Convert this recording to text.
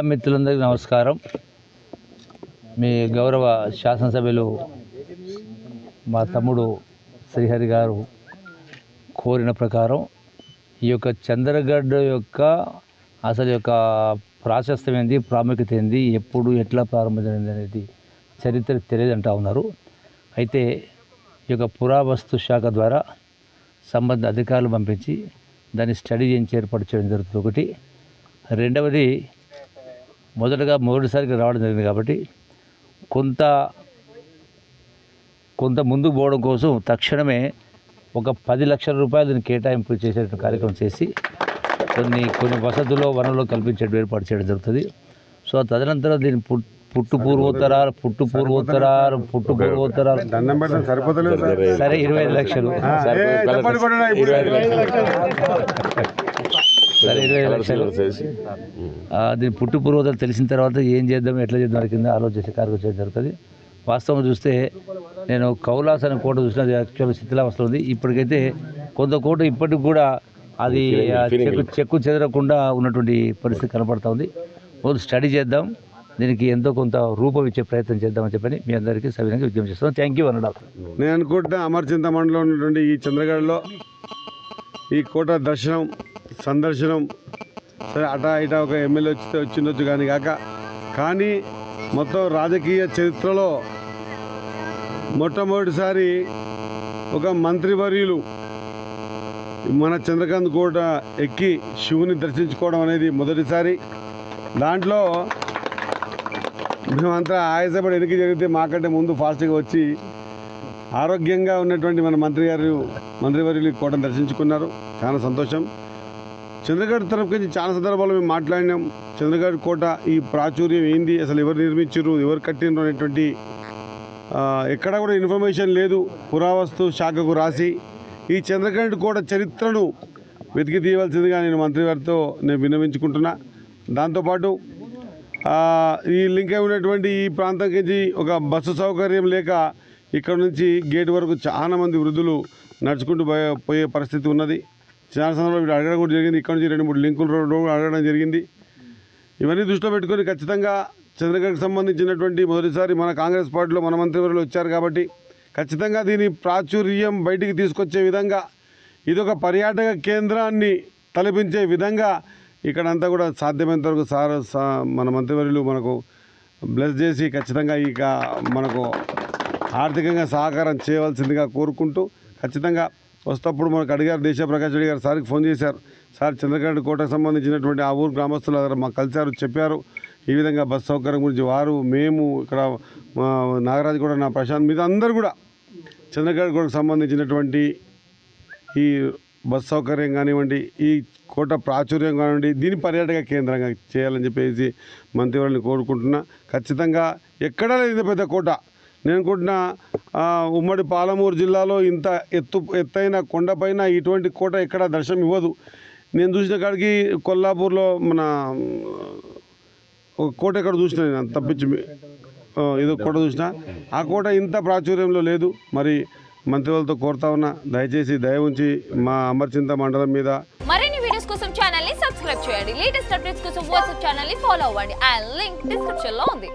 మిత్రులందరికీ నమస్కారం. మీ గౌరవ శాసనసభ్యులు మా తమ్ముడు శ్రీహరి గారు కోరిన ప్రకారం ఈ యొక్క చంద్రగఢ్ యొక్క అసలు యొక్క ప్రాశస్త్యం ఏంది, ప్రాముఖ్యత ఏంది, ఎప్పుడు ఎట్లా ప్రారంభించింది అనేది చరిత్ర తెలియదంటా ఉన్నారు. అయితే ఈ యొక్క పురావస్తు శాఖ ద్వారా సంబంధిత అధికారులు పంపించి దాన్ని స్టడీ చేయించి ఏర్పాటు చేయడం జరుగుతుంది. ఒకటి. రెండవది, మొదటిసారికి రావడం జరిగింది కాబట్టి కొంత ముందుకు పోవడం కోసం తక్షణమే ఒక 10 లక్షల రూపాయలు దీన్ని కేటాయింపు చేసే కార్యక్రమం చేసి కొన్ని వసతులు వనరులు కల్పించే ఏర్పాటు చేయడం జరుగుతుంది. సో తదనంతరం దీని పుట్టు పూర్వోత్తరాలు సరే 25 లక్షలు సరే 25 లక్షలు దీని పుట్టు పూర్వోత్తరాలు తెలిసిన తర్వాత ఏం చేద్దాం, ఎట్లా చేద్దాం కింద ఆలోచించే కార్యక్రమం చేయడం జరుగుతుంది. వాస్తవం చూస్తే నేను కౌలాస్ అనే కోట చూసిన యాక్చువల్ శిథిలావస్థలో ఉంది. ఇప్పటికైతే కొంత కోట ఇప్పటికి కూడా అది చెక్కు చెదరకుండా ఉన్నటువంటి పరిస్థితి కనపడుతూ ఉంది. రోజు స్టడీ చేద్దాం, దీనికి ఎంతో కొంత రూపం ఇచ్చే ప్రయత్నం చేద్దామని చెప్పని మీ అందరికీ సవినంగా విజ్ఞప్తి చేస్తాను. థ్యాంక్ యూ అన్నాడు. నేను అనుకుంటున్నా అమర్చింత మండలంలో ఉన్నటువంటి ఈ చంద్రగఢ్లో ఈ కోట సందర్శనం సరే అటా ఇటా ఒక ఎమ్మెల్యే వచ్చిండొచ్చు కానీ మొత్తం రాజకీయ చరిత్రలో మొట్టమొదటిసారి ఒక మంత్రివర్యులు మన చంద్రకాంత్ కోట ఎక్కి శివుని దర్శించుకోవడం అనేది మొదటిసారి. దాంట్లో మేమంతా ఆయాసపడి వెనక్కి జరిగితే మాకంటే ముందు ఫాస్ట్గా వచ్చి ఆరోగ్యంగా ఉన్నటువంటి మన మంత్రివర్యులు కోటను దర్శించుకున్నారు. చాలా సంతోషం. చంద్రగఢ్ తరపు నుంచి చాలా సందర్భాల్లో మేము మాట్లాడినాం. చంద్రగఢ్ కోట ఈ ప్రాచుర్యం ఏంది, అసలు ఎవరు నిర్మించారు, ఎవరు కట్టినారు అనేటువంటి ఎక్కడా కూడా ఇన్ఫర్మేషన్ లేదు. పురావస్తు శాఖకు రాసి ఈ చంద్రగఢ్ కోట చరిత్రను వెతికి తీయవలసిందిగా నేను మంత్రివారితో విన్నవించుకుంటున్నా. దాంతోపాటు ఈ లింక్ అయి ఉన్నటువంటి ఈ ప్రాంతంకి ఒక బస్సు సౌకర్యం లేక ఇక్కడ నుంచి గేట్ వరకు చాలా మంది వృద్ధులు నడుచుకుంటూ పోయే పరిస్థితి ఉన్నది. చాలా సందర్భాలు అడగడం కూడా జరిగింది. ఇక్కడ నుంచి 2-3 లింకుల రోడ్డు అడగడం జరిగింది. ఇవన్నీ దృష్టిలో పెట్టుకొని ఖచ్చితంగా చంద్రగఢ్కి సంబంధించినటువంటి మొదటిసారి మన కాంగ్రెస్ పార్టీలో మన మంత్రివర్యులు వచ్చారు కాబట్టి ఖచ్చితంగా దీని ప్రాచుర్యం బయటికి తీసుకొచ్చే విధంగా ఇదొక పర్యాటక కేంద్రాన్ని తలపించే విధంగా ఇక్కడంతా కూడా సాధ్యమైనంత వరకు మన మంత్రివర్యులు మనకు బ్లెస్ చేసి ఖచ్చితంగా ఇక మనకు ఆర్థికంగా సహకారం చేయవలసిందిగా కోరుకుంటూ ఖచ్చితంగా వస్తప్పుడు మనకు అడిగారు, దేశప్రకాష్ రెడ్డి గారు సార్కి ఫోన్ చేశారు. సార్ చంద్రగఢ్ కోటకు సంబంధించినటువంటి ఆ ఊరు గ్రామస్తులు మాకు కలిశారు, చెప్పారు ఈ విధంగా బస్ సౌకర్యం గురించి. మేము ఇక్కడ నాగరాజు కూడా నా ప్రశాంత్ మీద అందరూ కూడా చంద్రగఢ్ కోటకు సంబంధించినటువంటి ఈ బస్ సౌకర్యం కానివ్వండి, ఈ కోట ప్రాచుర్యం కానివ్వండి, దీని పర్యాటక కేంద్రంగా చేయాలని చెప్పేసి మంత్రివర్యులను కోరుకుంటున్నా. ఖచ్చితంగా ఎక్కడా లేదు పెద్ద కోట. నేను అనుకుంటున్నా ఉమ్మడి పాలమూరు జిల్లాలో ఇంత ఎత్తైన కొండపైన ఇటువంటి కోట ఎక్కడ దర్శనం ఇవ్వదు. నేను చూసిన కాడికి కొల్లాపూర్లో మన ఒక కోట ఎక్కడ చూసినా నేను తప్పించి ఏదో కోట చూసినా, ఆ కోట ఇంత ప్రాచుర్యంలో లేదు. మరి మంత్రివర్యులతో కోరుతా ఉన్నా, దయచేసి దయ ఉంచి మా అమర్చింత మండలం మీద మరిన్ని వీడియోస్ కోసం ఛానల్ ని సబ్స్క్రైబ్ చేయండి. లేటెస్ట్ అప్డేట్స్ కోసం వాట్సాప్ ఛానల్ ని ఫాలో అవ్వండి. ఆ లింక్ డిస్క్రిప్షన్ లో ఉంది.